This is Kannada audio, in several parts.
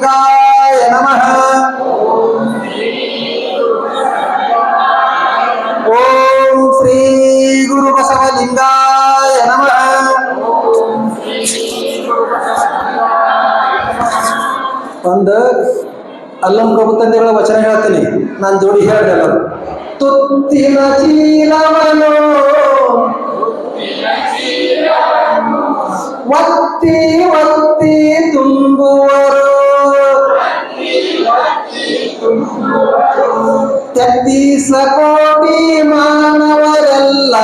ಬಸವಲಿಂಗಾಯ ನಮಃ. ಓಂ ಶ್ರೀ ಗುರು ಬಸವಲಿಂಗಾಯ ನಮಃ. ಒಂದು ಅಲ್ಲಂ ಪ್ರಭು ತಂದೆಗಳ ವಚನ ಹೇಳ್ತೀನಿ, ನಾನು ಜೋಡಿ ಹೇಳ್ದಲ್ಲ. ತುತ್ತಿನ ಚೀಲವನು ಒತ್ತಿ ಒತ್ತಿ ತುಂಬುವರು, ತೆತ್ತೀಸ ಕೋಟಿ ಮಾನವರೆಲ್ಲ,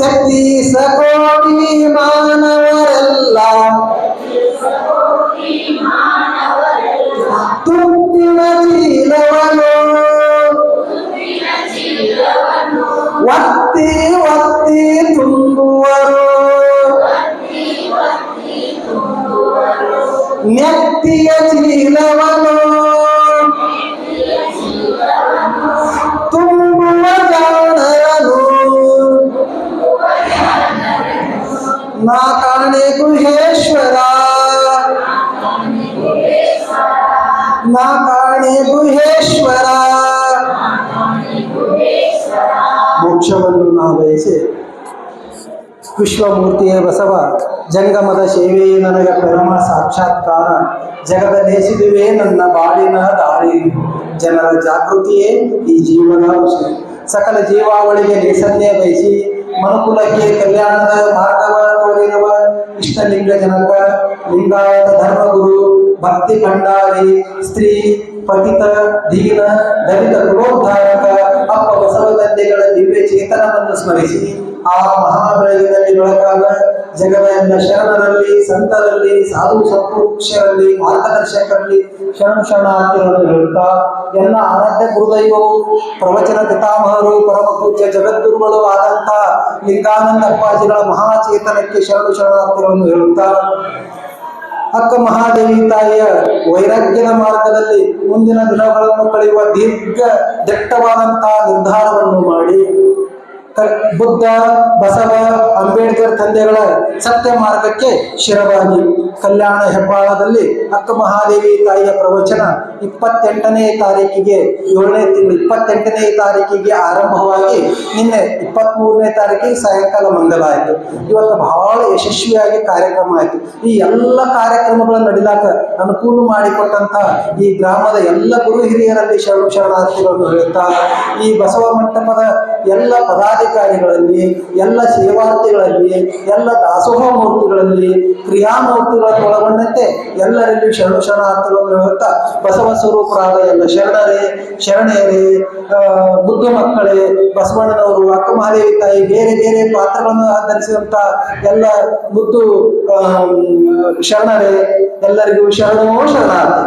ತೆತ್ತೀಸ ಕೋಟಿ ಮಾನವರೆಲ್ಲ ತುತ್ತಿನ ಚೀಲವನು ಒತ್ತಿ ಒತ್ತಿ ತುಂಬುವರು, ನೆತ್ತಿಯ ಚೀಲವನು ತುಂಬುವ ಜಾಣರನು, ನಾ ಕಾಣೆ ಗುಹೇಶ್ವರ, ನಾ ಕಾಣೆ ಗುಹೇಶ್ವರ. ಮೋಕ್ಷವನ್ನು ನಾ ಬಯಸಿ ವಿಶ್ವಮೂರ್ತಿಯ ಬಸವ ಜಂಗಮದ ಸೇವೆಯೇ ನನಗೆ ಪರಮ ಸಾಕ್ಷಾತ್ಕಾರ, ಜಗದಲ್ಲೇಸಿದುವೆ ನನ್ನ ಬಾಳಿನ ದಾರಿ, ಜನರ ಜಾಗೃತಿಯೇ ಈ ಜೀವನ ವಿಷಯ. ಸಕಲ ಜೀವಾವಳಿಗೆ ಲೇಸನ್ನೇ ಬಯಸಿ ಮನುಕುಲಕ್ಕೆ ಕಲ್ಯಾಣದ ಮಾರ್ಗವ ತೋರಿರುವ ಇಷ್ಟಲಿಂಗ ಜನಕ ಲಿಂಗಾಯತ ಧರ್ಮಗುರು ಭಕ್ತಿ ಭಂಡಾರಿ ಸ್ತ್ರೀ ಪತಿತ ದೀನ ದಲಿತ ಕುಲೋದ್ಧಾರಕ ಅಪ್ಪ ಬಸವ ತಂದೆಗಳ ದಿವ್ಯ ಚೇತನವನ್ನು ಸ್ಮರಿಸಿ ಆ ಮಹಾಬೆಳಗಿನಲ್ಲಿ ಬೆಳಕಾದ ಜಗದ ಎಲ್ಲ ಶರಣರಲ್ಲಿ, ಸಂತರಲ್ಲಿ, ಸಾಧು ಸತ್ಪುರುಷರಲ್ಲಿ, ಮಾರ್ಗದರ್ಶಕರಲ್ಲಿ ಶರಣಾರ್ಥಿಗಳನ್ನು ಹೇಳುತ್ತಾ, ಎಲ್ಲ ಆರಾಧ್ಯ ಗುರುದೈವವು ಪ್ರವಚನ ಪಿತಾಮಹರು ಪರಮ ಪೂಜ್ಯ ಜಗದ್ಗುರುಗಳು ಆದಂಥ ಲಿಂಗಾನಂದ ಅಪ್ಪಾಜಿಗಳ ಮಹಾಚೇತನಕ್ಕೆ ಶರಣಾರ್ಥಿಗಳನ್ನು ಹೇಳುತ್ತಾ, ಅಕ್ಕ ಮಹಾದೇವಿ ತಾಯಿಯ ವೈರಾಗ್ಯದ ಮಾರ್ಗದಲ್ಲಿ ಮುಂದಿನ ದಿನಗಳನ್ನು ಕಳೆಯುವ ದೀರ್ಘ ದಟ್ಟವಾದಂತಹ ನಿರ್ಧಾರವನ್ನು ಮಾಡಿ ಬುದ್ಧ, ಬಸವ, ಅಂಬೇಡ್ಕರ್ ತಂದೆಗಳ ಸತ್ಯ ಮಾರ್ಗಕ್ಕೆ ಶಿರವಾಗಿ ಕಲ್ಯಾಣ ಹೆಬ್ಬಾಳದಲ್ಲಿ ಅಕ್ಕ ಮಹಾದೇವಿ ತಾಯಿಯ ಪ್ರವಚನ 28ನೇ ತಾರೀಕಿಗೆ 7ನೇ ತಿಂಗಳು 28ನೇ ತಾರೀಕಿಗೆ ಆರಂಭವಾಗಿ ನಿನ್ನೆ 23ನೇ ತಾರೀಕಿಗೆ ಸಾಯಂಕಾಲ ಮಂಗಲ ಆಯಿತು. ಇವತ್ತು ಬಹಳ ಯಶಸ್ವಿಯಾಗಿ ಕಾರ್ಯಕ್ರಮ ಆಯಿತು. ಈ ಎಲ್ಲ ಕಾರ್ಯಕ್ರಮಗಳನ್ನು ನಡಿಲಾಕ ಅನುಕೂಲ ಮಾಡಿಕೊಟ್ಟಂತ ಈ ಗ್ರಾಮದ ಎಲ್ಲ ಗುರು ಹಿರಿಯರಲ್ಲಿ ಶರಣಾರ್ಥಿಗಳನ್ನು ಹೇಳುತ್ತಾ, ಈ ಬಸವ ಮಂಟಪದ ಎಲ್ಲ ಪದಾಧಿಕಾರಿಗಳಲ್ಲಿ, ಎಲ್ಲ ಸೇವಾರ್ಥಿಗಳಲ್ಲಿ, ಎಲ್ಲ ದಾಸೋಹ ಮೂರ್ತಿಗಳಲ್ಲಿ, ಕ್ರಿಯಾಮೂರ್ತಿಗಳನ್ನು ಒಳಗೊಂಡಂತೆ ಎಲ್ಲರಲ್ಲಿ ಶರಣಾರ್ಥಿಗಳನ್ನು ಹೇಳುತ್ತಾ, ಬಸವ ಸ್ವರೂಪರಾದ ಎಲ್ಲ ಶರಣರೇ, ಶರಣೆಯರೇ, ಬುದ್ಧ ಮಕ್ಕಳೇ, ಬಸವಣ್ಣನವರು, ಅಕ್ಕ ಮಹಾದೇವಿ ತಾಯಿ ಬೇರೆ ಬೇರೆ ಪಾತ್ರಗಳನ್ನು ಧರಿಸಿದಂಥ ಎಲ್ಲ ಬುದ್ಧು ಶರಣರೇ, ಎಲ್ಲರಿಗೂ ಶರಣೋ ಶರಣಾರ್ಥಿ,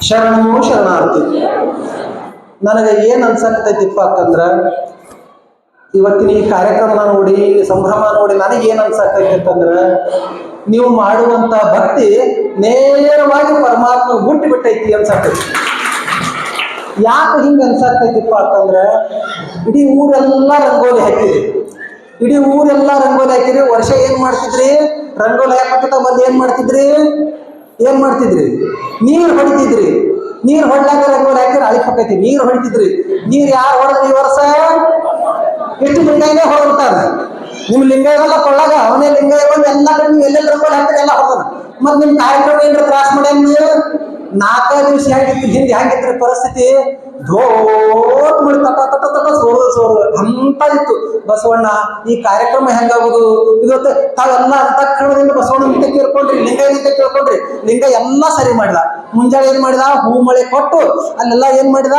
ಶರಣೋ ಶರಣಾರ್ಥಿ. ನನಗೆ ಏನು ಅನ್ಸಕ್ತೈತಿಪ್ಪ ಅಂತಂದ್ರೆ, ಇವತ್ತಿನ ಈ ಕಾರ್ಯಕ್ರಮ ನೋಡಿ, ಸಂಭ್ರಮ ನೋಡಿ ನನಗೇನು ಅನ್ಸಕ್ತೈತಿ ಅಂತಂದ್ರೆ, ನೀವು ಮಾಡುವಂಥ ಭಕ್ತಿ ನೇರವಾಗಿ ಪರಮಾತ್ಮ ಮುಟ್ಟಿ ಬಿಟ್ಟೈತಿ ಅನ್ಸಕ್ತೈತಿ. ಯಾಕೆ ಹಿಂಗೆ ಅನ್ಸಕ್ತೈತಿಪ್ಪ ಅಂತಂದ್ರೆ, ಇಡೀ ಊರೆಲ್ಲ ರಂಗೋಲಿ ಹಾಕಿರಿ, ಇಡೀ ಊರೆಲ್ಲ ರಂಗೋಲಿ ಹಾಕಿರಿ. ವರ್ಷ ಏನು ಮಾಡ್ತಿದ್ರಿ? ರಂಗೋಲಿ ಹಾಕತ್ತ ಬಂದು ಏನು ಮಾಡ್ತಿದ್ರಿ? ನೀರು ಹೊಡಿತಿದ್ರಿ. ನೀರು ಹೊಡ್ಲಾಕ ರಂಗೋಲಿ ಹಾಕಿರಿ, ಅಳಿಕ್ ಹಾಕೈತಿ. ನೀರು ಹೊಡಿತಿದ್ರಿ. ನೀರು ಯಾರು ಹೊಡೆದ್ರಿ ಈ ವರ್ಷ? ಎಷ್ಟು ಲಿಂಗಾಯನೇ ಹೊರಡ್ತಾರ. ನಿಮ್ಮ ಲಿಂಗಾಯಲ್ಲ ಕೊಳ್ಳಾಗ ಅವನೇ ಲಿಂಗಾಯ ಬಂದು ಎಲ್ಲ ಕಡೆ ನೀವು ಎಲ್ಲೆಲ್ಲ ರಂಗೋಲಿ ಹಾಕ್ತಾರೆ ಎಲ್ಲ ಹೊಡೆದಾನ. ಮತ್ತೆ ನಿಮ್ಮ ಕಾರ್ಯಕ್ರಮ ಏನ್ರ ತ್ರಾಸ ಮಾಡ್ಯಾನ ನೀವು? 4 ದಿವಸ ಹೆಂಗಿತ್ತು ಹಿಂದೆ ಹೆಂಗಿತ್ತು ಪರಿಸ್ಥಿತಿ? ಧೋಟ್ ಮಾಡಿ ತಟ ಸೋರು ಅಂತ ಇತ್ತು. ಬಸವಣ್ಣ ಈ ಕಾರ್ಯಕ್ರಮ ಹೆಂಗಾಗುದು? ಇವತ್ತು ತಾವೆಲ್ಲ ಅಂತಃಕರಣದಿಂದ ಬಸವಣ್ಣ ಅಂತ ಕೇಳ್ಕೊಂಡ್ರಿ, ಲಿಂಗಾಯ ಅಂತ ಕೇಳ್ಕೊಂಡ್ರಿ. ಲಿಂಗ ಎಲ್ಲ ಸರಿ ಮಾಡಿದ. ಮುಂಜಾನೆ ಏನ್ ಮಾಡಿದ? ಹೂ ಮಳೆ ಕೊಟ್ಟು ಅಲ್ಲೆಲ್ಲ ಏನ್ ಮಾಡಿದ?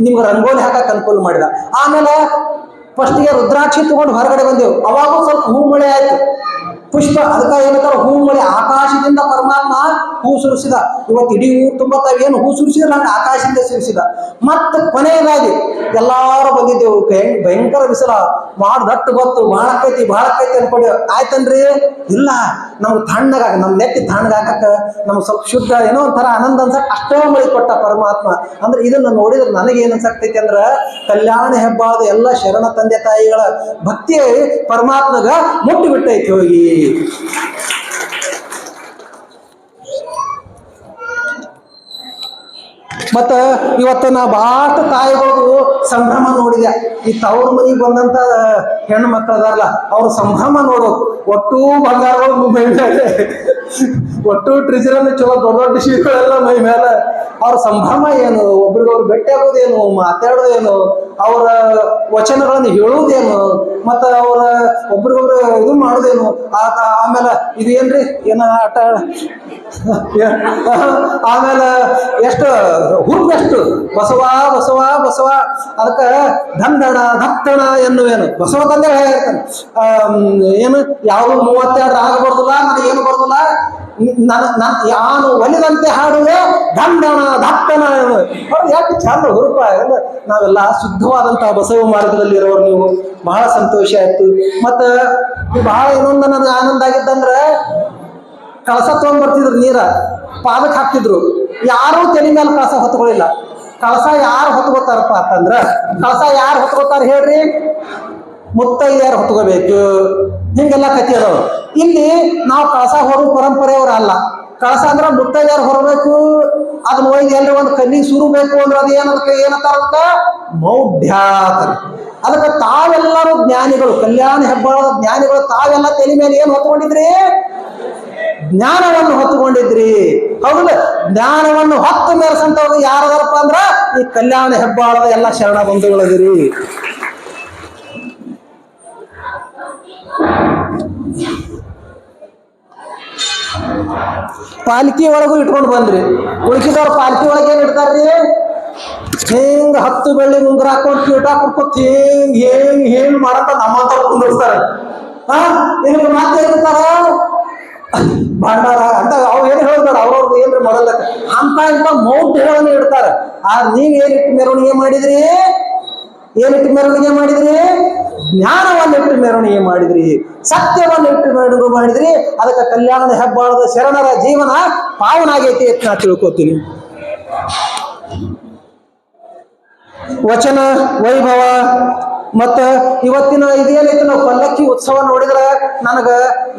ನಿಮ್ಗೆ ರಂಗೋಲಿ ಹಾಕಕ್ ಅನುಕೂಲ ಮಾಡಿದ. ಆಮೇಲೆ ಫಸ್ಟಿಗೆ ರುದ್ರಾಕ್ಷಿ ತಗೊಂಡು ಹೊರಗಡೆ ಬಂದೆವು. ಅವಾಗೂ ಸ್ವಲ್ಪ ಹೂ ಮಳೆ ಆಯ್ತು. ಪುಷ್ಪ ಅದಕ್ಕೆ ಏನಂತಾರ, ಹೂ ಮಳೆ. ಆಕಾಶದಿಂದ ಪರಮಾತ್ಮ ಹೂ ಸುರಿಸಿದ. ಇವತ್ತು ಇಡೀ ಊರು ತುಂಬ ತಾವೇನು ಹೂ ಸುರಿಸಿದ್ರೆ ನಂಗೆ ಆಕಾಶದಿಂದ ಸುರಿಸಿದ. ಮತ್ತೆ ಕೊನೆಯದಾಗಿ ಎಲ್ಲಾರು ಬಂದಿದ್ದೆವು. ಭಯಂಕರ ಬಿಸಿಲ, ದಟ್ಟು ಗೊತ್ತು, ಭಾಳ ಆಕೈತಿ ಅನ್ಕೊಡಿ. ಆಯ್ತನ್ರಿ? ಇಲ್ಲ, ನಮ್ಗೆ ತಣ್ಣಗ, ನಮ್ ನೆತ್ತಿ ತಣ್ಣಗಾಕಕ್ಕ ನಮ್ಗೆ ಸ್ವಲ್ಪ ಶುದ್ಧ ಏನೋ ಒಂಥರ ಆನಂದ ಅನ್ಸಕ್ ಅಷ್ಟೇ ಮಳಿ ಕೊಟ್ಟ ಪರಮಾತ್ಮ. ಅಂದ್ರೆ ಇದನ್ನ ನೋಡಿದ್ರೆ ನನಗೆ ಏನ್ ಅನ್ಸಕ್ತೈತಿ ಅಂದ್ರ, ಕಲ್ಯಾಣ ಹೆಬ್ಬಾಳದ ಎಲ್ಲ ಶರಣ ತಂದೆ ತಾಯಿಗಳ ಭಕ್ತಿ ಪರಮಾತ್ಮಗ ಮುಟ್ಟಿ ಬಿಟ್ಟೈತಿ ಹೋಗಿ. ಮತ್ತ ಇವತ್ತು ನಾ ಬಹಳಷ್ಟು ತಾಯಿಗಳು ಸಂಭ್ರಮ ನೋಡಿದೆ. ಈ ತವ್ರ ಮನೆಗೆ ಬಂದಂತ ಹೆಣ್ಣು ಮಕ್ಕಳು ಅದಾರಲ್ಲ, ಅವ್ರ ಸಂಭ್ರಮ ನೋಡೋದು. ಒಟ್ಟು ಬಂಗಾರಗಳು ಮೈ ಮೇಲೆ, ಒಟ್ಟು ಟ್ರಿಜರನ್ನು ಚಲೋ ದೊಡ್ಡ ದೊಡ್ಡ ಶ್ರೀಗಳೆಲ್ಲ ಮೈ ಮೇಲೆ. ಅವ್ರ ಸಂಭ್ರಮ ಏನು, ಒಬ್ರಿಗೊಬ್ರು ಭೇಟಿ ಆಗೋದೇನು, ಮಾತಾಡೋದೇನು, ಅವರ ವಚನಗಳನ್ನು ಹೇಳುವುದೇನು, ಮತ್ತ ಅವರ ಒಬ್ರಿಗೊಬ್ರು ಇದು ಮಾಡೋದೇನು. ಆಮೇಲೆ ಇದೇನ್ರಿ ಏನ ಆಟ, ಆಮೇಲೆ ಎಷ್ಟು ಹುರುಪೆಷ್ಟು ಬಸವ ಬಸವ ಬಸವ. ಅದಕ್ಕ ದಂಡಣ ದತ್ತಣ ಎನ್ನುವೇನು ಬಸವ ತಂದೆ ಹೇಳಿರ್ತಾನೆ. ಏನು ಯಾವ 32 ರಾಗ ಬರ್ದಿಲ್ಲ, ನನಗೇನು ಬರ್ದಿಲ್ಲ, ಯಾನು ಒಲಿದಂತೆ ಹಾಡುವೆ ದಂಡಣ ದತ್ತಣ ಎನ್ನುವೆ. ಅವ್ರು ಯಾಕೆ ಚಂದ ಹುರುಪ. ನಾವೆಲ್ಲ ಶುದ್ಧವಾದಂತಹ ಬಸವ ಮಾರ್ಗದಲ್ಲಿ ಇರೋರು. ನೀವು ಬಹಳ ಸಂತೋಷ ಆಯ್ತು. ಮತ್ತ ಬಹಳ ಇನ್ನೊಂದು ನನಗೆ ಆನಂದ ಆಗಿದ್ದಂದ್ರ, ಕಳಸ ತಗೊಂಡ್ ಬರ್ತಿದ್ರು, ನೀರ ಪಾದಕ್ಕೆ ಹಾಕ್ತಿದ್ರು. ಯಾರು ತಲೆ ಮೇಲೆ ಕಳಸ ಹೊತ್ಕೊಳ್ಳಿಲ್ಲ. ಕಳಸ ಯಾರು ಹೊತ್ಕೋತಾರಪ್ಪ ಅಂತಂದ್ರ, ಕಳಸ ಯಾರು ಹೊತ್ಕೋತಾರ ಹೇಳ್ರಿ? ಮುತ್ತೈದೆಯರು ಹೊತ್ಕೋಬೇಕು. ಹಿಂಗೆಲ್ಲ ಕತಿ ಅದಾವ. ಇಲ್ಲಿ ನಾವು ಕಳಸ ಹೊರೋ ಪರಂಪರೆಯವ್ರ ಅಲ್ಲ. ಕಳಸ ಅಂದ್ರ ಮುತ್ತೈದೆಯರು ಹೊರಬೇಕು. ಅದನ್ನ ಒಯ್ದು ಎಲ್ರಿ ಒಂದು ಕಲ್ಲಿಗೆ ಸುರಬೇಕು ಅಂದ್ರೆ ಅದು ಏನಂತಾರ? ಮೌಢ್ಯ. ಅದಕ್ಕೆ ತಾವೆಲ್ಲರೂ ಜ್ಞಾನಿಗಳು, ಕಲ್ಯಾಣ ಹೆಬ್ಬಾಳದ ಜ್ಞಾನಿಗಳು, ತಾವೆಲ್ಲ ತಲೆ ಮೇಲೆ ಏನ್ ಹೊತ್ಕೊಂಡಿದ್ರಿ? ಜ್ಞಾನವನ್ನು ಹೊತ್ತುಕೊಂಡಿದ್ರಿ. ಹೌದಲ್ಲ? ಜ್ಞಾನವನ್ನು ಹೊತ್ತು ಮೆರೆಸಂತವ್ರು ಯಾರದಾರಪ್ಪ ಅಂದ್ರ ಈ ಕಲ್ಯಾಣ ಹೆಬ್ಬಾಳದ ಎಲ್ಲ ಶರಣ ಬಂಧುಗಳದಿರಿ. ಪಾಲಿಕೆ ಒಳಗೂ ಇಟ್ಕೊಂಡು ಬಂದ್ರಿ. ಉಳಿಕಿದವ್ರ ಪಾಲಿಕೆ ಒಳಗೆ ಏನ್ ಇಡ್ತಾರ್ರಿ? ಹಿಂಗ 10 ಬೆಳ್ಳಿ ಮುಂಗ್ರ ಹಾಕೊಂಡು ಕೀಟ ಕುಡ್ಕೊತ್ ಹಿಂಗ್ ಮಾಡಂತ ನಮ್ಮಂತವ್ರು ಕುಂದಿರ್ತಾರ. ನಿಮ್ಗೆ ಮತ್ತೆ ಇರ್ತಾರ ಭಂಡಾರ ಅಂತ ಅವ್ ಏನ್ ಹೇಳ್ತಾರ, ಅವ್ರವ್ರದ್ದು ಏನ್ರಿ ಮಾಡಲ್ಲ ಅಂತ ಇಂತ ಮೌಢ್ಯಗಳನ್ನು ಇಡ್ತಾರ. ನೀವ್ ಏನಿಟ್ಟು ಮೆರವಣಿಗೆ ಮಾಡಿದ್ರಿ? ಏನಿಟ್ಟು ಮೆರವಣಿಗೆ ಮಾಡಿದ್ರಿ? ಜ್ಞಾನವನ್ನಿಟ್ಟು ಮೆರವಣಿಗೆ ಮಾಡಿದ್ರಿ, ಸತ್ಯವನ್ನಿಟ್ಟು ಮೆರವಣಿಗೆ ಮಾಡಿದ್ರಿ. ಅದಕ್ಕೆ ಕಲ್ಯಾಣದ ಹೆಬ್ಬಾಳದ ಶರಣರ ಜೀವನ ಪಾವನಾಗೈತಿ ಅಂತ ನಾ ತಿಳ್ಕೊತೀನಿ. ವಚನ ವೈಭವ ಮತ್ತ ಇವತ್ತಿನ ಇದೇನೈತಿ, ನಾವು ಪಲ್ಲಕ್ಕಿ ಉತ್ಸವ ನೋಡಿದ್ರ ನನಗ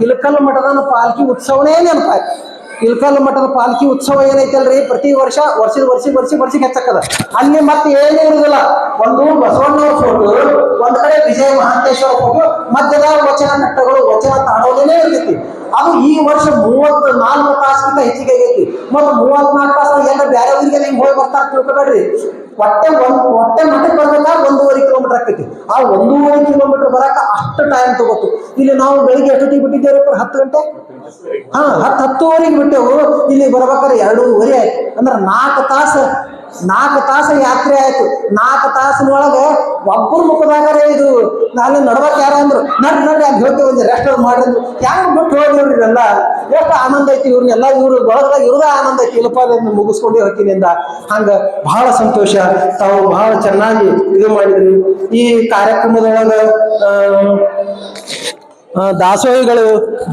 ಇಳಕಲ್ ಮಠದ ಪಾಲ್ಕಿ ಉತ್ಸವನೇ ನೆನಪಾಯ್ತು. ಇಳಕಲ್ ಮಠದ ಪಾಲ್ಕಿ ಉತ್ಸವ ಏನೈತಲ್ರಿ, ಪ್ರತಿ ವರ್ಷಕ್ಕೆ ಹೆಚ್ಚಕ್ಕದ. ಅಲ್ಲಿ ಮತ್ತೆ ಏನೂ ಇರುದಿಲ್ಲ. ಒಂದು ಬಸವಣ್ಣವ್ರ ಫೋಟೋ, ಒಂದ್ ಕಡೆ ವಿಜಯ ಮಹಾಂತೇಶ್ವರ ಫೋಟೋ, ಮಧ್ಯದ ವಚನ ನಟ್ಟಗಳು, ವಚನ ತಾಡೋದೇನೆ ಇರ್ತೈತಿ. ಅದು ಈ ವರ್ಷ 34 ತಾಸಿಗಿಂತ ಹೆಚ್ಚಿಗೆ ಆಗೈತಿ. ಮತ್ತು 34 ತಾಸು ಎಲ್ಲ ಬೇರೆ ಊರಿಗೆ ನಿಮ್ಗೆ ಹೋಗಿ ಬರ್ತಾ ತಿಳ್ಕೊಬೇಡ್ರಿ. ಹೊಟ್ಟೆ ಮಠಕ್ಕೆ ಬರ್ಬೇಕಾ 1.5 ಕಿಲೋಮೀಟರ್ ಆಕೈತಿ. ಆ 1.5 ಕಿಲೋಮೀಟರ್ ಬರಾಕ ಅಷ್ಟು ಟೈಮ್ ತಗೋತು. ಇಲ್ಲಿ ನಾವು ಬೆಳಿಗ್ಗೆ ಎಷ್ಟೊತ್ತಿಗೆ ಬಿಟ್ಟಿದ್ದೇವೆ? 10 ಗಂಟೆ. 10:30 ಬಿಟ್ಟೆವು. ಇಲ್ಲಿ ಬರ್ಬೇಕಾದ್ರೆ 2:30 ಆಯ್ತು. ಅಂದ್ರೆ 4 ತಾಸು ಯಾತ್ರೆ ಆಯ್ತು. 4 ತಾಸಿನೊಳಗೆ ಒಬ್ಬರು ಮುಖದಾಗರೆ ಇದು ಅಲ್ಲಿ ನಡ್ಬೇಕು. ಯಾರ ಅಂದ್ರು ನಡ್ರಿ ಅಲ್ಲಿ ಹೋಗಿ ಒಂದು ರೆಸ್ಟ್ ಮಾಡಿದ್ರು. ಹೆಂಗ್ ಬಿಟ್ಟು ಹೋಗಿವ್ರಿ ಇವೆಲ್ಲ. ಎಷ್ಟು ಆನಂದ ಐತಿ ಇವ್ರನ್ನೆಲ್ಲ, ಇವ್ರು ಒಳಗದಾಗ ಇವ್ರದ ಆನಂದ ಐತಿ. ಇಲ್ಲಪ್ಪ ಮುಗಿಸ್ಕೊಂಡು ಹೋಗ್ತೀನಿಂದ ಹಂಗ ಬಹಳ ಸಂತೋಷ. ತಾವು ಬಹಳ ಚೆನ್ನಾಗಿ ಇದು ಮಾಡಿದ್ರಿ. ಈ ಕಾರ್ಯಕ್ರಮದೊಳಗ ದಾಸೋಹಿಗಳು,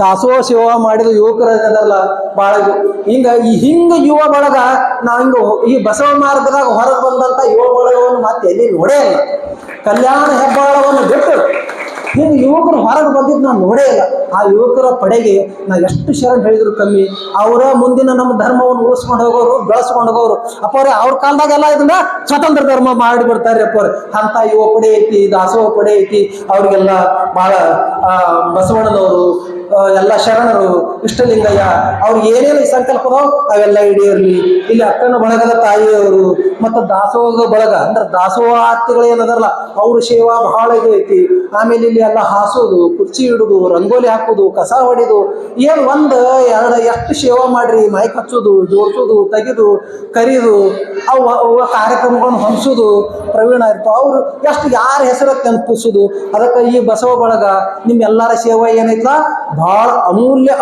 ದಾಸೋಹ ಸೇವಾ ಮಾಡಿದ ಯುವಕರು ಅದಲ್ಲ ಬಹಳ. ಹಿಂಗ ಯುವ ಬಳಗ ನಾವು ಹಿಂಗ ಈ ಬಸವ ಮಾರ್ಗದಾಗ ಹೊರಗೆ ಬಂದಂತ ಯುವ ಬಳಗವನ್ನು ಮತ್ತೆ ಎಲ್ಲಿ ನೋಡೇ ಇಲ್ಲ. ಕಲ್ಯಾಣ ಹೆಬ್ಬಾಳವನ್ನು ಬಿಟ್ಟು ಹಿಂಗ ಯುವಕರು ಹೊರಗೆ ಬಂದಿದ್ದು ನಾನು ನೋಡೇ ಇಲ್ಲ. ಆ ಯುವಕರ ಪಡೆಗೆ ನಾ ಎಷ್ಟು ಶರಣ ಹೇಳಿದ್ರು ಕಮ್ಮಿ. ಅವರ ಮುಂದಿನ ನಮ್ಮ ಧರ್ಮವನ್ನು ಉಳಿಸ್ಕೊಂಡು ಹೋಗೋರು, ಬೆಳೆಸ್ಕೊಂಡು ಹೋಗೋರು. ಅಪ್ಪವ್ರೆ ಅವ್ರ ಕಾಲದಾಗೆಲ್ಲ ಇದನ್ನ ಸ್ವತಂತ್ರ ಧರ್ಮ ಮಾಡಿ ಬಿಡ್ತಾರೆ ಅಪ್ಪವ್ರೆ. ಅಂತ ಯುವ ಪಡೆ ಐತಿ, ದಾಸೋಹ ಪಡೆ ಐತಿ. ಅವ್ರಿಗೆಲ್ಲ ಬಹಳ ಬಸವಣ್ಣನವರು, ಎಲ್ಲ ಶರಣರು, ಇಷ್ಟಲಿಂಗಯ್ಯ ಅವ್ರಿಗೆ ಏನೇನು ಸಂಕಲ್ಪದೋ ಅವೆಲ್ಲ ಈಡೇರ್ಲಿ. ಇಲ್ಲಿ ಅಕ್ಕನ ಬಳಗದ ತಾಯಿಯವರು ಮತ್ತು ದಾಸೋಹ ಬಳಗ ಅಂದ್ರೆ ದಾಸೋಹ ಆರ್ತಿಗಳು ಏನದಾರಲ್ಲ ಅವ್ರ ಸೇವಾ ಬಹಳ ಇದು ಐತಿ. ಆಮೇಲೆ ಇಲ್ಲಿ ಎಲ್ಲ ಹಾಸೋದು, ಕುರ್ಚಿ ಇಡುದು, ರಂಗೋಲಿ ಹಾಕುದು, ಕಸ ಹೊಡಿದು, ಏನು ಒಂದು ಎರಡು ಎಷ್ಟು ಸೇವಾ ಮಾಡ್ರಿ, ಮೈಕ್ ಹಚ್ಚೋದು, ಜೋಡಿಸೋದು, ತೆಗೆದು ಕರೀದು, ಅವು ಕಾರ್ಯಕ್ರಮಗಳನ್ನು ಹೊಂದಿಸೋದು ಪ್ರವೀಣ ಇರ್ತಾವ. ಅವರು ಎಷ್ಟು ಯಾರ ಹೆಸರು ನೆನಪಿಸೋದು. ಅದಕ್ಕೆ ಈ ಬಸವ ಬಳಗ ನಿಮ್ಮೆಲ್ಲರ ಸೇವೆ ಏನೈತಲ್ಲ ಭಾಳ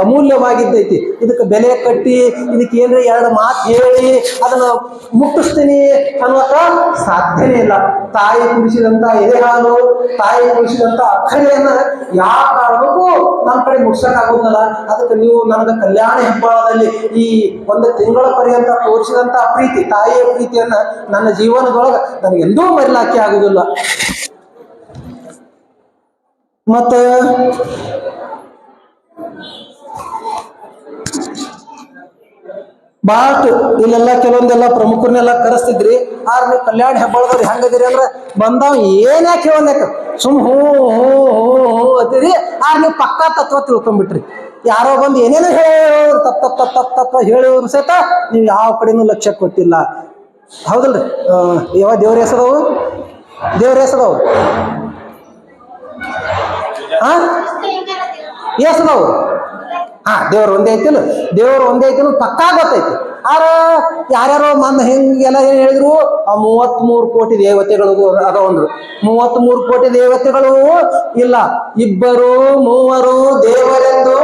ಅಮೂಲ್ಯವಾಗಿದ್ದೈತಿ. ಇದಕ್ಕೆ ಬೆಲೆ ಕಟ್ಟಿ ಇದಕ್ಕೆ ಏನ್ರಿ ಎರಡು ಮಾತು ಹೇಳಿ ಅದನ್ನು ಮುಟ್ಟಿಸ್ತೀನಿ ಅನ್ನೋಕ ಸಾಧ್ಯನೇ ಇಲ್ಲ. ತಾಯಿ ಕುಡಿಸಿದಂತ ಎದೆ ಹಾಲು, ತಾಯಿ ಕುಡಿಸಿದಂತ ಅಕ್ಕರೆಯನ್ನ ಯಾವ ಕಾರಣಕ್ಕೂ ನಮ್ಮ ಕಡೆ ಮುಟ್ಸಕ್ಕಾಗೋದಲ್ಲ. ಅದಕ್ಕೆ ನೀವು ನನಗೆ ಕಲ್ಯಾಣ ಹೆಬ್ಬಾಳದಲ್ಲಿ ಈ ಒಂದು ತಿಂಗಳ ಪರ್ಯಂತ ತೋರಿಸಿದಂತ ಪ್ರೀತಿ, ತಾಯಿಯ ಪ್ರೀತಿಯನ್ನ ನನ್ನ ಜೀವನದೊಳಗೆ ನನಗೆ ಎಂದೂ ಮರಿಲಾಕೆ ಆಗುದಿಲ್ಲ. ಮತ್ತೆ ಬಾಟ್ ಇಲ್ಲೆಲ್ಲ ಕೆಲವೊಂದೆಲ್ಲ ಪ್ರಮುಖರನ್ನೆಲ್ಲ ಕರೆಸ್ತಿದ್ರಿ. ಆದ್ರೆ ನೀವು ಕಲ್ಯಾಣ ಹೆಬ್ಬಾಳದವ್ರು ಹೆಂಗದಿರಿ ಅಂದ್ರೆ ಬಂದವ್ ಏನ್ಯಾಕೆ ಹೇಳೋನ್ಯಾಕ ಸುಮ್ ಹೂ ಹೂ ಹೂ ಹೂ ಅತ್ತೀರಿ. ಆದ್ರೆ ನೀವು ಪಕ್ಕಾ ತತ್ವ ತಿಳ್ಕೊಂಡ್ಬಿಟ್ರಿ. ಯಾರೋ ಬಂದು ಏನೇನೋ ಹೇಳೋರು ತಪ್ಪ ಹೇಳೋರು ಸಹಿತ ನೀವು ಯಾವ ಕಡೆನೂ ಲಕ್ಷ್ಯ ಕೊಟ್ಟಿಲ್ಲ. ಹೌದಲ್ರಿ? ಯಾವ ದೇವ್ರ ಹೆಸರವು? ದೇವ್ರ ಹೆಸರವು ಹೆಸರವು ದೇವ್ರು ಒಂದೇ ಐತಿಲ್ಲ, ದೇವ್ರು ಒಂದೇ ಐತಿಲ್ಲ ಪಕ್ಕಾ ಗೊತ್ತೈತಿ. ಆರ ಯಾರ್ಯಾರೋ ಹಿಂಗೆಲ್ಲ ಏನ್ ಹೇಳಿದ್ರು, ಆ 33 ಕೋಟಿ ದೇವತೆಗಳು ಅದೊಂದ್ರು. 33 ಕೋಟಿ ದೇವತೆಗಳು ಇಲ್ಲ, 2 3 ದೇವರೆಂದು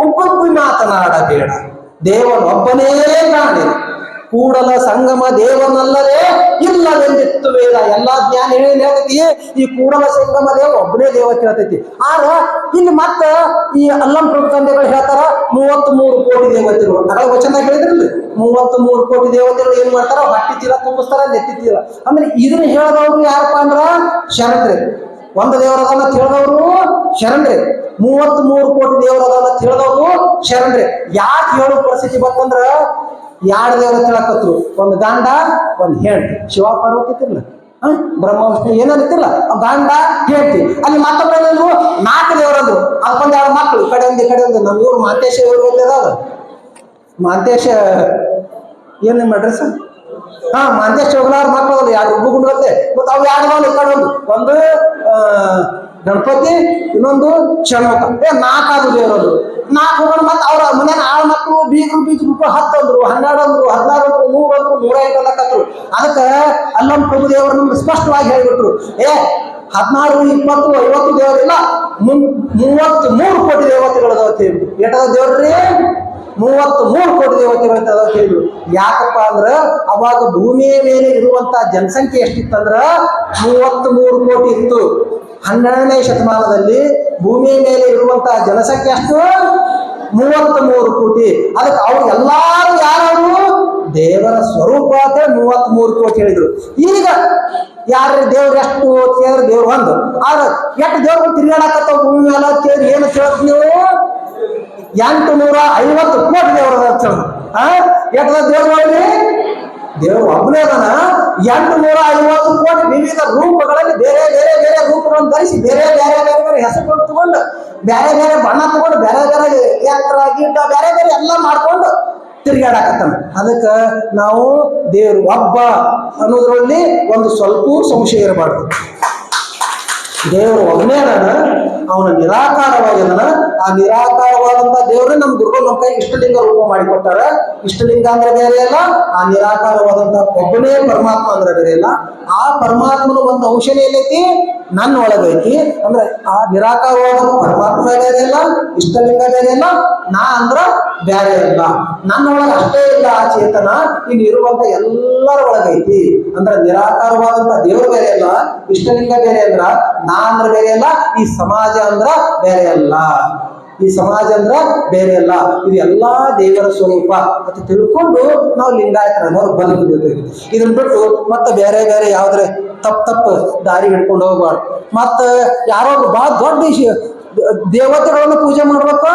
ಉಬ್ಬಿ ಮಾತನಾಡಬೇಡ, ದೇವನೊಬ್ಬನೇ ಕಾಣಿ, ಕೂಡಲ ಸಂಗಮ ದೇವನಲ್ಲದೆ ಇಲ್ಲವೆಂದಿತ್ತು ವೇದ. ಎಲ್ಲಾ ಜ್ಞಾನ ಹೇಳ್ತೈತಿ, ಈ ಕೂಡಲ ಸಂಗಮ ದೇವ ಒಬ್ಬನೇ ದೇವ ಹೇಳ್ತೈತಿ. ಆರ ಇಲ್ಲಿ ಮತ್ತ ಈ ಅಲ್ಲಂ ಪ್ರಭು ತಂದೆಗಳು ಹೇಳ್ತಾರ 33 ಕೋಟಿ ದೇವತೆಗಳು. ಅಗಳ ವಚನದಾಗ ಹೇಳಿದ್ರಲ್ಲಿ 33 ಕೋಟಿ ದೇವತೆಗಳು ಏನ್ ಮಾಡ್ತಾರ, ಹೊಟ್ಟಿ ಚೀಲ ತುಂಬಿಸ್ತಾರ, ನೆತ್ತಿ ಚೀಲ. ಅಂದ್ರೆ ಇದನ್ನ ಹೇಳದವ್ರು ಯಾರಪ್ಪ ಅಂದ್ರ ಶರಣರೇ. ಒಂದು ದೇವರದನ್ನ ತಿಳಿದವರು ಶರಣರೇ, 33 ಕೋಟಿ ದೇವರದನ್ನ ತಿಳಿದವರು ಶರಣರೇ. ಯಾಕೆ ಹೇಳೋ ಪರಿಸ್ಥಿತಿ ಬಂತಂದ್ರ 2 ದೇವರ ತಿಳಕತ್ರು, ಒಂದು ಗಂಡ ಒಂದು ಹೆಂಡತಿ. ಶಿವ ಪಾರ್ವತಿ ಇತ್ತಿರಲ್ಲ, ಬ್ರಹ್ಮ ವಿಷ್ಣು ಏನಂತಿಲ್ಲ, ಗಂಡ ಹೆಂಡತಿ. ಅಲ್ಲಿ ಮತ್ತೊಬ್ಬರು 4 ದೇವರಂದ್ರು, ಅದಕ್ಕೊಂದು 2 ಮಕ್ಕಳು, ಕಡೆ ಒಂದು ನಮ್ಮ ಇವ್ರು ಮಾಂತೇಶ ಇವ್ರು ಮಾಂತೇಶ ಏನ್ ನಿಮ್ಮ ಅಡ್ರೆಸ್? ಮಾಂತೇಶ್ ಹೋಗ್ಲಾರ ಮಕ್ಕಳು 2 ರುಬ್ಬು ಗುಂಡತ್ತೆ. ಮತ್ತು ಅವು 2 ಈ ಕಡೆ ಒಂದು ಗಣಪತಿ, ಇನ್ನೊಂದು ಷಣ್ಮುಖ. 4 ಆದ್ರು ದೇವರದು. 4 ಹೋಗೋಣ. ಮತ್ತೆ ಅವ್ರ ಮನ್ಯಾಗ 6 ಮಕ್ಕಳು, ಬೀಗರು 10 ಅಂದ್ರು, 12 ಅಂದ್ರು, 16 ಅಂದ್ರು, 100 ಅಂದ್ರು, 105 ಅನ್ನಕತ್ರು. ಅದಕ್ಕೆ ಅಲ್ಲಂ ಪ್ರಭು ದೇವರನ್ನು ಸ್ಪಷ್ಟವಾಗಿ ಹೇಳಿಬಿಟ್ರು, 16, 20, 50 ದೇವರಿಲ್ಲ, 33 ಕೋಟಿ ದೇವತೆಗಳು ಏಟದ ದೇವ್ರಿ, 33 ಕೋಟಿ ದೇವತೆಗಳು ಹೇಳಿದ್ರು. ಯಾಕಪ್ಪ ಅಂದ್ರ ಅವಾಗ ಭೂಮಿಯ ಮೇಲೆ ಇರುವಂತ ಜನಸಂಖ್ಯೆ ಎಷ್ಟಿತ್ತಂದ್ರ 33 ಕೋಟಿ ಇತ್ತು. 12ನೇ ಶತಮಾನದಲ್ಲಿ ಭೂಮಿಯ ಮೇಲೆ ಇರುವಂತಹ ಜನಸಂಖ್ಯೆ ಅಷ್ಟು 33 ಕೋಟಿ. ಅದಕ್ಕೆ ಅವ್ರು ಎಲ್ಲಾರು ಯಾರು ದೇವರ ಸ್ವರೂಪ ಅಂತ 33 ಕೋಟಿ ಹೇಳಿದ್ರು. ಈಗ ಯಾರ ದೇವ್ರ ಎಷ್ಟು ಕೇಳಿದ್ರೆ ದೇವ್ರು ಒಂದು. ಆದ್ರೆ ಎಷ್ಟು ದೇವ್ರು ತಿರುಗಾಡಕತ್ತ ಭೂಮಿ ಮೇಲೆ ಕೇಳಿ ಏನು ಕೇಳಕ್ ನೀವು 850 ಕೋಟಿ ದೇವರ ಎಷ್ಟದ ದೇವ್ರು ನೋಡ್ರಿ, ದೇವರು ಒಬ್ಬನೇ ಅದಾನ. 850 ಕೋಟಿ ವಿವಿಧ ರೂಪಗಳಲ್ಲಿ ಬೇರೆ ಬೇರೆ ಬೇರೆ ರೂಪಗಳನ್ನು ಧರಿಸಿ ಬೇರೆ ಬೇರೆ ಬೇರೆ ಬೇರೆ ಹೆಸರುಗಳು ತಗೊಂಡು ಬೇರೆ ಬೇರೆ ಬಣ್ಣ ತಗೊಂಡು ಬೇರೆ ಬೇರೆ ಎತ್ತರ ಗೀಟ ಬೇರೆ ಬೇರೆ ಎಲ್ಲ ಮಾಡ್ಕೊಂಡು ತಿರುಗಾಡಕತ್ತಾನ. ಅದಕ್ಕೆ ನಾವು ದೇವರು ಒಬ್ಬ ಅನ್ನೋದ್ರಲ್ಲಿ ಒಂದು ಸ್ವಲ್ಪ ಸಂಶಯ ಇರಬಾರ್ದು. ದೇವರು ಒಬ್ಬನೇ ಅದಾನ, ಅವನ ನಿರಾಕಾರವಾಗಿದ್ದಾನ. ಆ ನಿರಾಕಾರವಾದಂತ ದೇವ್ರೆ ನಮ್ ಗುರುಗಳು ನಮ್ಮ ಕೈ ಇಷ್ಟಲಿಂಗ ರೂಪ ಮಾಡಿಕೊಟ್ಟಾರ. ಇಷ್ಟಲಿಂಗ ಅಂದ್ರೆ ಬೇರೆ ಅಲ್ಲ, ಆ ನಿರಾಕಾರವಾದಂತ ಒಬ್ಬನೇ ಪರಮಾತ್ಮ ಅಂದ್ರೆ ಬೇರೆ ಅಲ್ಲ. ಆ ಪರಮಾತ್ಮನ ಒಂದು ಅಂಶನೇ ಎಲ್ಲೈತಿ, ನನ್ನ ಒಳಗೈತಿ. ಅಂದ್ರೆ ಆ ನಿರಾಕಾರವಾದ ಪರಮಾತ್ಮ ಬೇರೆ ಅಲ್ಲ, ಇಷ್ಟಲಿಂಗ ಬೇರೆ ಅಲ್ಲ, ನಾ ಅಂದ್ರ ಬೇರೆ ಅಲ್ಲ. ನನ್ನ ಒಳಗೆ ಅಷ್ಟೇ ಇಲ್ಲ ಆ ಚೇತನ, ಇಲ್ಲಿ ಇರುವಂತ ಎಲ್ಲರ ಒಳಗೈತಿ. ಅಂದ್ರೆ ನಿರಾಕಾರವಾದಂತ ದೇವರು ಬೇರೆ ಅಲ್ಲ, ಇಷ್ಟಲಿಂಗ ಬೇರೆ ಅಂದ್ರ, ನಾ ಅಂದ್ರ ಬೇರೆ ಅಲ್ಲ, ಈ ಸಮಾಜ ಅಂದ್ರ ಬೇರೆ ಅಲ್ಲ, ಈ ಸಮಾಜ ಅಂದ್ರ ಬೇರೆ ಅಲ್ಲ. ಇದು ಎಲ್ಲಾ ದೇವರ ಸ್ವರೂಪ ಅಂತ ತಿಳ್ಕೊಂಡು ನಾವು ಲಿಂಗಾಯತರನ್ನವ್ರು ಬದುಕಬೇಕು. ಇದನ್ನ ಬಿಟ್ಟು ಮತ್ತೆ ಬೇರೆ ಬೇರೆ ಯಾವ್ದ್ರೆ ತಪ್ಪು ದಾರಿ ಹಿಡ್ಕೊಂಡು ಹೋಗ್ಬಾರ್ದು. ಮತ್ತ ಯಾರೋ ಬಹಳ ದೊಡ್ಡ ದೇವತೆಗಳನ್ನು ಪೂಜೆ ಮಾಡ್ಬೇಕ,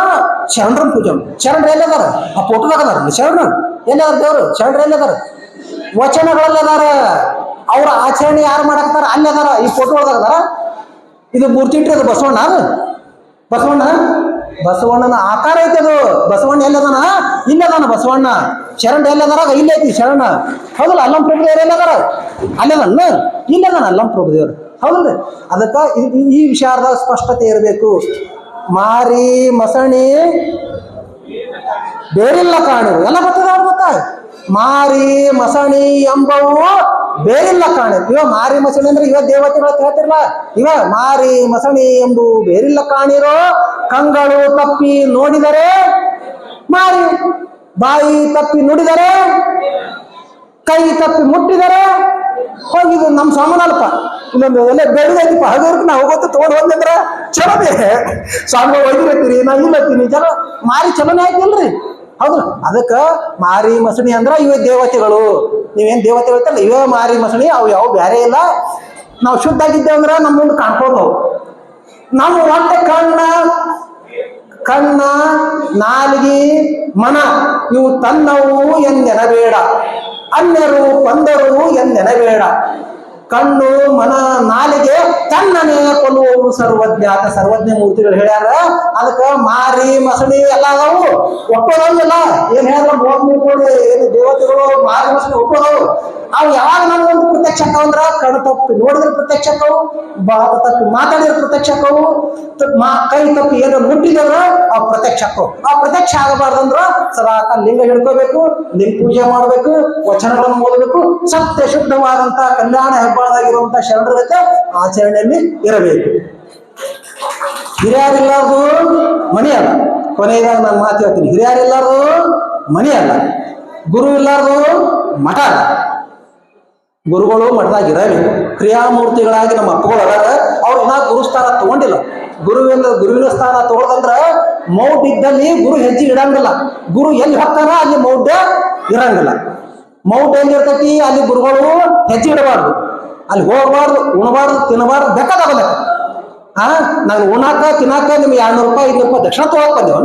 ಶರಣರನ್ನ ಪೂಜೆ ಮಾಡಿ. ಶರಣರು ಎಲ್ಲದಾರ? ಆ ಫೋಟೋದಾಗ ಅದಾರ ಶರಣರು. ಎಲ್ಲದಾರ ದೇವ್ರು? ಶರಣರು ಎಲ್ಲದಾರ? ವಚನಗಳಲ್ಲದಾರ. ಅವ್ರ ಆಚರಣೆ ಯಾರು ಮಾಡಕ್ತಾರ ಅಲ್ಲದಾರ. ಈ ಫೋಟೋ ಒಳದಾಗ ಅದಾರ. ಇದು ಮೂರ್ತಿ ಇಟ್ಟರೆ ಅದು ಬಸವಣ್ಣ, ಬಸವಣ್ಣನ ಆಕಾರ ಐತೆ ಅದು. ಬಸವಣ್ಣ ಎಲ್ಲದಾನ? ಇಲ್ಲದಾನ ಬಸವಣ್ಣ. ಶರಣ ಎಲ್ಲದಾರ? ಇಲ್ಲೈತಿ ಶರಣ. ಹೌದಲ್ಲ? ಅಲ್ಲಂ ಪ್ರಭು ದೇವ್ರು ಎಲ್ಲದಾರ? ಅಲ್ಲದನ್ನ ಇಲ್ಲದಾನ ಅಲ್ಲಂ ಪ್ರಭು ದೇವ್ರು. ಹೌದಲ್ರಿ? ಅದಕ್ಕೆ ಈ ವಿಚಾರದ ಸ್ಪಷ್ಟತೆ ಇರಬೇಕು. ಮಾರಿ ಮಸಣಿ ಬೇರಿಲ್ಲ ಕಾಣಿರು ಎಲ್ಲ ಗೊತ್ತದ ಅವ್ರು ಗೊತ್ತ. ಮಾರಿ ಮಸಣಿ ಎಂಬವು ಬೇರಿಲ್ಲ ಕಾಣಿರು. ಇವ ಮಾರಿ ಮಸಣಿ ಅಂದ್ರೆ ಇವ ದೇವತೆಗಳು ಹೇಳ್ತಿರ್ಲ. ಇವ ಮಾರಿ ಮಸಣಿ ಎಂಬು ಬೇರಿಲ್ಲ ಕಾಣಿರೋ. ಕಂಗಳು ತಪ್ಪಿ ನೋಡಿದರೆ ಮಾರಿ, ಬಾಯಿ ತಪ್ಪಿ ನುಡಿದರೆ, ಕೈ ತಪ್ಪಿ ಮುಟ್ಟಿದರೆ ಹೋಗಿದ್ದು ನಮ್ಮ ಸಾಮಾನಲ್ಪ. ಇನ್ನೊಂದು ಎಲ್ಲ ಬೆಳೆದೈತಿಪ್ಪ ಹಗರ್ಕ ನಾವು ಹೋಗೋದು ತಗೊಂಡು ಹೋದಂದ್ರ ಚಲೋದೇ ಸ್ವಾಮಿ ಒಯ್ದಿರತ್ತೀರಿ, ನಾ ಇಲ್ಲತ್ತೀನಿ ಚಲೋ ಮಾರಿ ಚಲೋನೇ ಆಯ್ತಿಲ್ರಿ. ಹೌದು, ಅದಕ್ಕೆ ಮಾರಿ ಮಸಣಿ ಅಂದ್ರ ಇವೇ ದೇವತೆಗಳು. ನೀವೇನ್ ದೇವತೆ ಹೇಳ್ತಲ್ಲ, ಇವೇ ಮಾರಿ ಮಸಣಿ. ಅವು ಯಾವ ಬೇರೆ ಇಲ್ಲ. ನಾವು ಶುದ್ಧ ಆಗಿದ್ದೇವೆ ಅಂದ್ರೆ ನಮ್ಮ ಮುಂದೆ ಕಾಣ್ಬೋದು. ನಾವು ನಮ್ಮ ಹೊಟ್ಟೆ ಕಣ್ಣ ನಾಲಿಗೆ ಮನ ಇವು ತನ್ನವು ಎಂದೆನಬೇಡ, ಅನ್ಯರು ಬಂದರು ಎಂದೆನಬೇಡ. ಕಣ್ಣು ಮನ ನಾಲಿಗೆ ತನ್ನನೇ ಕೊಲ್ಲುವವು ಸರ್ವಜ್ಞ ಅಂತ ಸರ್ವಜ್ಞ ಮೂರ್ತಿಗಳು ಹೇಳ್ಯಾರ. ಅದಕ್ಕೆ ಮಾರಿ ಮಸಣಿ ಎಲ್ಲ ಅದಾವು ಒಪ್ಪೋದಲ್ಲ. ಏನ್ ಹೇಳ್ರ 33 ಕೋಟಿ ಏನು ದೇವತೆಗಳು ಮಾರಿ ಮಸಣಿ ಒಪ್ಪೋದವು. ಅವು ಯಾವಾಗ ನಮ್ಗೊಂದು ಪ್ರತ್ಯಕ್ಷ ಆಕವಂದ್ರ ಕಣ್ಣು ತಪ್ಪಿ ನೋಡಿದ್ರೆ ಪ್ರತ್ಯಕ್ಷ ಆಕವು, ಬಾಯಿ ತಪ್ಪಿ ಮಾತಾಡಿದ್ರೆ ಪ್ರತ್ಯಕ್ಷ ಆಕವು, ಕೈ ತಪ್ಪಿ ಏನೋ ಮುಟ್ಟಿದ್ರ ಅವು ಪ್ರತ್ಯಕ್ಷ ಆಕವು. ಆ ಪ್ರತ್ಯಕ್ಷ ಆಗಬಾರ್ದಂದ್ರ ಸದಾಕಾಲ ಲಿಂಗ ಹಿಡ್ಕೋಬೇಕು, ಲಿಂಗ ಪೂಜೆ ಮಾಡಬೇಕು, ವಚನಗಳನ್ನು ಓದಬೇಕು, ಸತ್ಯ ಶುದ್ಧವಾದಂತ ಕಲ್ಯಾಣ ಹೆಬ್ಬಾಳದಾಗಿರುವಂತಹ ಶರಣರ ಜೊತೆ ಆಚರಣೆಯಲ್ಲಿ ಇರಬೇಕು. ಹಿರಿಯರಿಲ್ಲಾರ್ದು ಮನಿ ಅಲ್ಲ. ಕೊನೆಯದಾಗ ನಾನು ಮಾತು ಹೇಳ್ತೀನಿ, ಹಿರಿಯರಿಲ್ಲಾರ್ದು ಮನಿ ಅಲ್ಲ, ಗುರು ಇಲ್ಲಾರ್ದು ಮಠ ಅಲ್ಲ. ಗುರುಗಳು ಮಠದಾಗ ಇರಬೇಕು. ಕ್ರಿಯಾಮೂರ್ತಿಗಳಾಗಿ ನಮ್ಮ ಅಪ್ಪಗಳು ಅದಾರ, ಅವ್ರು ಇನ್ನ ಗುರುಸ್ಥಾನ ತಗೊಂಡಿಲ್ಲ. ಗುರುವಿನ ಸ್ಥಾನ ತಗೊಳ್ಳದಂದ್ರ ಮೌಢ್ಯ ಇದ್ದಲ್ಲಿ ಗುರು ಹೆಜ್ಜೆ ಇಡಂಗಿಲ್ಲ. ಗುರು ಎಲ್ಲಿ ಹೋಗ್ತಾರ ಅಲ್ಲಿ ಮೌಢ್ಯ ಇರಂಗಿಲ್ಲ. ಮೌಢ್ಯ ಎಲ್ಲಿರ್ತೈತಿ ಅಲ್ಲಿ ಗುರುಗಳು ಹೆಜ್ಜೆ ಇಡಬಾರ್ದು, ಅಲ್ಲಿ ಹೋಗಬಾರ್ದು, ಉಣಬಾರ್ದು, ತಿನ್ನಬಾರ್ದು, ಬೇಕಾದಾಗ ನಾನು ಉಣಾಕ ತಿನ್ನಾಕ ನಿಮ್ಗೆ 200 ರೂಪಾಯಿ 500 ರೂಪಾಯಿ ದಕ್ಷಿಣ ತಗೋಕ್ ಬಂದೇವು.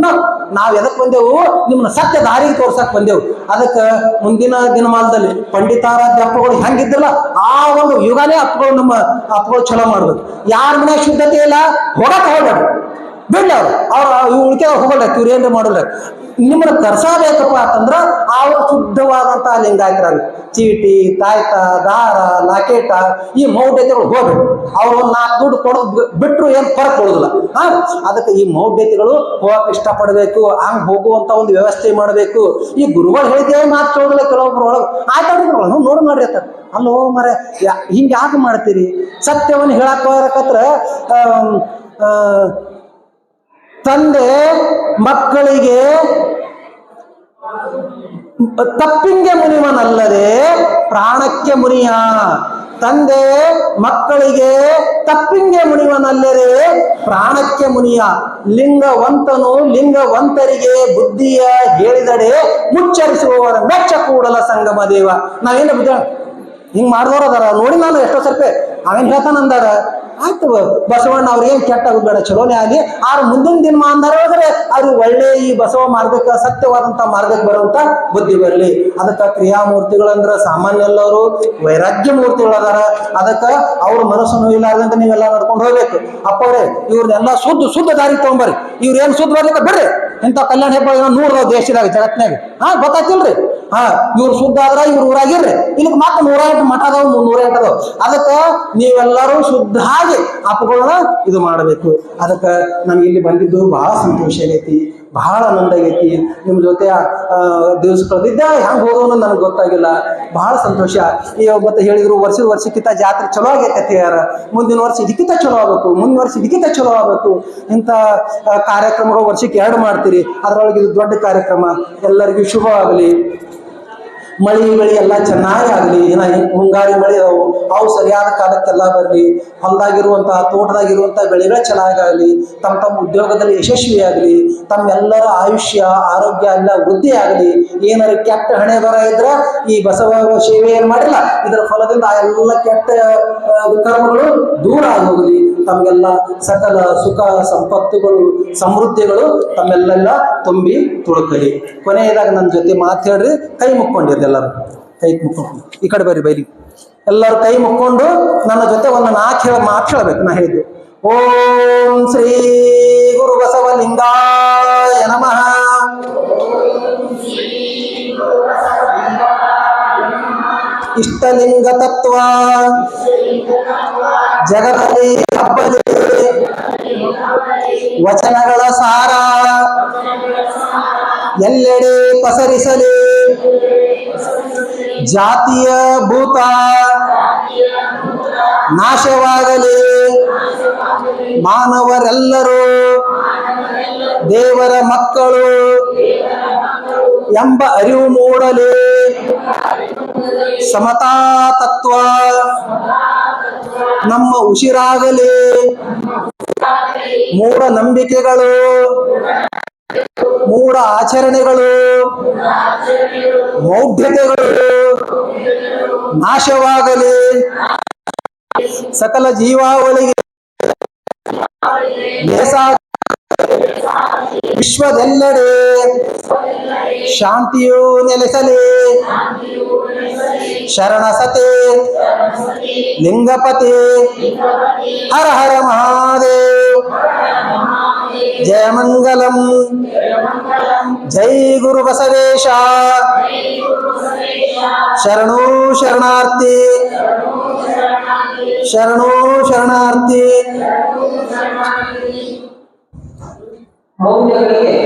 ನಾವ್ ಎದಕ್ ಬಂದೆವು? ನಿಮ್ಮನ್ನ ಸತ್ಯ ದಾರಿಗೆ ತೋರ್ಸಕ್ ಬಂದೆವು. ಅದಕ್ಕೆ ಮುಂದಿನ ದಿನಮಾನದಲ್ಲಿ ಪಂಡಿತಾರಾಧ್ಯ ಅಪ್ಪಗಳು ಹೆಂಗಿದ್ರಲ್ಲ ಆ ಒಂದು ಯುಗನೇ ಅಪ್ಪಗಳು ನಮ್ಮ ಅಪ್ಪಗಳು ಚಲೋ ಮಾಡ್ಬೇಕು. ಯಾರ ಮನೆ ಶುದ್ಧತೆ ಇಲ್ಲ ಹೋಗಕ್ ಹೋಗ್ಬೇಡ್ರಿ, ಬಿಡ್ಲಿ ಅವ್ರು ಉಳಿಕೆ ಹೋಗಲ್ಲ, ಇವ್ರು ಏನ್ರ ಮಾಡಲ್ಲ. ನಿಮ್ಮನ್ನ ಕರ್ಸಬೇಕಪ್ಪ ಅಂತಂದ್ರ ಅವ್ರು ಶುದ್ಧವಾದಂತಹ ಲಿಂಗಾಯತರಾಗಬೇಕು. ಚೀಟಿ, ತಾಯ್ತ, ದಾರ, ಲಾಕೇಟ ಈ ಮೌಢ್ಯತೆಗಳು ಹೋಗ್ಬೇಕು. ಅವ್ರು 4 ದುಡ್ಡು ಕೊಡೋದು ಬಿಟ್ರು ಏನ್ ಫರಕ್ ಕೊಡುದಿಲ್ಲ. ಅದಕ್ಕೆ ಈ ಮೌಢ್ಯತೆಗಳು ಹೋಗಕ್ ಇಷ್ಟಪಡಬೇಕು. ಹಂಗ್ ಹೋಗುವಂತ ಒಂದು ವ್ಯವಸ್ಥೆ ಮಾಡಬೇಕು. ಈ ಗುರುಗಳು ಹೇಳಿದ್ದೇವೆ ಮಾತು ಕೇಳೋದಿಲ್ಲ ಕೆಲವೊಬ್ರು ಒಳಗೆ. ಆಯ್ತಾಡ್ರಿ ನೋಡಿ ಮಾಡ್ರಿ ಅಂತ. ಅಲ್ಲೋ ಮರ ಹಿಂಗ ಯಾಕೆ ಮಾಡ್ತೀರಿ? ಸತ್ಯವನ್ನು ಹೇಳಕ್ ಹೋಗಕತ್ರ ತಂದೆ ಮಕ್ಕಳಿಗೆ ತಪ್ಪಿಂಗೆ ಮುನಿವನಲ್ಲದೆ ಪ್ರಾಣಕ್ಕೆ ಮುನಿಯ. ತಂದೆ ಮಕ್ಕಳಿಗೆ ತಪ್ಪಿಂಗೆ ಮುನಿವನಲ್ಲದೆ ಪ್ರಾಣಕ್ಕೆ ಮುನಿಯ. ಲಿಂಗವಂತನು ಲಿಂಗವಂತರಿಗೆ ಬುದ್ಧಿಯ ಹೇಳಿದಡೆ ಮುಚ್ಚರಿಸುವವರ ಮೆಚ್ಚ ಕೂಡಲ ಸಂಗಮ ದೇವ. ನಾವೇನು ಬುದ್ಧ ಹಿಂಗ್ ಮಾಡಿದವ್ರು ಅದಾರ ನೋಡಿ. ನಾನು ಎಷ್ಟೋ ಸರ್ಪೆ ಅವೇನ್ ಹೇಳ್ತಾನಂದಾರ, ಆಯ್ತು ಬಸವಣ್ಣ ಅವ್ರಿಗೇನು ಕೆಟ್ಟಾಗೋದು ಬೇಡ, ಚಲೋನೇ ಆಗಿ ಆರು ಮುಂದಿನ ದಿನಮಾನದಾರ ಹೋದ್ರೆ ಅವ್ರಿಗೆ ಒಳ್ಳೆ ಈ ಬಸವ ಮಾರ್ಗಕ್ಕೆ ಸತ್ಯವಾದಂತ ಮಾರ್ಗಕ್ಕೆ ಬರುವಂತ ಬುದ್ಧಿ ಬರಲಿ. ಅದಕ್ಕೆ ಕ್ರಿಯಾಮೂರ್ತಿಗಳಂದ್ರ ಸಾಮಾನ್ಯ ಎಲ್ಲವರು ವೈರಾಗ್ಯ ಮೂರ್ತಿಗಳು ಅದಾರ. ಅದಕ್ಕೆ ಅವ್ರ ಮನಸ್ಸು ನೋಯಿಲಾರ್ದಂತ ನೀವೆಲ್ಲ ನಡ್ಕೊಂಡು ಹೋಗ್ಬೇಕು. ಅಪ್ಪವ್ರೆ ಇವ್ರನ್ನೆಲ್ಲ ಶುದ್ಧ ದಾರಿ ತಗೊಂಬರ್ರಿ. ಇವ್ರೇನು ಶುದ್ಧ ಬರ್ಲಿಕ್ಕೆ ಬಿಡ್ರಿ. ಇಂಥ ಕಲ್ಯಾಣ ಹೆಬ್ಬಾಳ 100 ದೇಶದಾಗ ಜಗತ್ನಾಗ ಗೊತ್ತಾಯ್ತಿಲ್ರಿ. ಇವ್ರು ಶುದ್ಧ ಆದ್ರ ಇವ್ರ ಊರಾಗಿರ್ರಿ. ಇಲ್ಲಿ ಮತ್ತೆ 108 ಮಠ ಅದಾವ, 308 ಅದಾವ. ಅದಕ್ಕೆ ನೀವೆಲ್ಲರೂ ಶುದ್ಧ ಆಗಿ ಅಪ್ಪಗಳನ್ನ ಇದು ಮಾಡಬೇಕು. ಅದಕ್ಕೆ ನಮ್ಗೆ ಇಲ್ಲಿ ಬಂದಿದ್ದು ಬಹಳ ಸಂತೋಷ ಆಗೈತಿ, ಬಹಳ ಆನಂದ ಆಗೈತಿ. ನಿಮ್ಮ ಜೊತೆ ದಿವಸ ಕಳೆದಿದ್ದ ಹೆಂಗ್ ಹೋಗೋನು ನನಗೆ ಗೊತ್ತಾಗಿಲ್ಲ. ಬಹಳ ಸಂತೋಷ. ಮತ್ತೆ ಹೇಳಿದ್ರು ವರ್ಷಕ್ಕಿಂತ ಜಾತ್ರೆ ಚಲೋ ಆಗೈತೆ ಯಾರ, ಮುಂದಿನ ವರ್ಷ ಇದಕ್ಕಿಂತ ಚಲೋ ಆಗ್ಬೇಕು, ಮುಂದಿನ ವರ್ಷ ಇದಕ್ಕಿಂತ ಚಲೋ ಆಗ್ಬೇಕು. ಇಂಥ ಕಾರ್ಯಕ್ರಮಗಳು ವರ್ಷಕ್ಕೆ 2 ಮಾಡ್ತೀರಿ. ಅದರೊಳಗೆ ಇದು ದೊಡ್ಡ ಕಾರ್ಯಕ್ರಮ. ಎಲ್ಲರಿಗೂ ಶುಭವಾಗಲಿ. ಮಳಿ ಎಲ್ಲ ಚೆನ್ನಾಗಿ ಆಗಲಿ. ಮುಂಗಾರಿ ಮಳೆ ಅವು ಸರಿಯಾದ ಕಾಲಕ್ಕೆಲ್ಲ ಬರಲಿ. ಹೊಲದಾಗಿರುವಂತಹ ತೋಟದಾಗಿರುವಂತಹ ಬೆಳೆಗಳು ಚೆನ್ನಾಗಾಗಲಿ. ತಮ್ಮ ಉದ್ಯೋಗದಲ್ಲಿ ಯಶಸ್ವಿಯಾಗಲಿ. ತಮ್ಮೆಲ್ಲರ ಆಯುಷ್ಯ ಆರೋಗ್ಯ ಎಲ್ಲ ವೃದ್ಧಿ ಆಗಲಿ. ಏನಾರು ಕೆಟ್ಟ ಹಣೆ ಬರ ಇದ್ರೆ ಈ ಬಸವ ಸೇವೆ ಏನ್ ಮಾಡಿಲ್ಲ ಇದರ ಫಲದಿಂದ ಆ ಎಲ್ಲ ಕೆಟ್ಟ ಕರ್ಮಗಳು ದೂರ ಆಗಿ ಹೋಗಲಿ. ತಮಗೆಲ್ಲ ಸಕಲ ಸುಖ ಸಂಪತ್ತುಗಳು ಸಮೃದ್ಧಿಗಳು ತಮ್ಮೆಲ್ಲೆಲ್ಲ ತುಂಬಿ ತುಳುಕಲಿ. ಕೊನೆಯದಾಗ ನನ್ನ ಜೊತೆ ಮಾತಾಡ್ರಿ, ಕೈ ಮುಕ್ಕೊಂಡಿರ್ರಿ. ಎಲ್ಲರೂ ಕೈ ಮುಕ್ಕೊಂಡು ಈ ಕಡೆ ಬರ್ರಿ ಬೈಲಿ. ಎಲ್ಲರೂ ಕೈ ಮುಕ್ಕೊಂಡು ನನ್ನ ಜೊತೆ ಒಂದು 4 ಮಾತು ಹೇಳಬೇಕು. ನಾ ಹೇಳಿದ್ದು ಓಂ ಶ್ರೀ ಗುರು ಬಸವಲಿಂಗಾಯ ನಮಃ. ಇಷ್ಟಲಿಂಗ ತತ್ವ ಜಗದಲ್ಲಿ ಹಬ್ಬಲಿ ವಚನಗಳ ಸಾರ ಎಲ್ಲೆಡೆ ಪಸರಿಸಲಿ ಜಾತಿಯ ಭೂತ ನಾಶವಾಗಲಿ ಮಾನವರೆಲ್ಲರೂ ದೇವರ ಮಕ್ಕಳು ಎಂಬ ಅರಿವು ಮೂಡಲಿ ಸಮತಾ ತತ್ವ ನಮ್ಮ ಉಸಿರಾಗಲಿ ಮೂಢ ನಂಬಿಕೆಗಳು ಮೂಢ ಆಚರಣೆಗಳು ಮೌಢ್ಯತೆಗಳು ನಾಶವಾಗಲಿ ಸಕಲ ಜೀವಾವಳಿಗೆ ವಿಶ್ವದೆಲ್ಲೆಡೆ ಶಾಂತಿಯು ನೆಲೆಸಲಿ ಶರಣಸತೆ ಲಿಂಗಪತಿ ಹರ ಹರ ಮಹಾದೇವ್ ಜಯ ಮಂಗಲಂ ಜೈ ಗುರು ಬಸವೇಶ ಶರಣೋ ಶರಣಾರ್ಥಿ ಶರಣೋ ಶರಣಾರ್ಥಿ ಮೌಲ್ಯಗಳಿಗೆ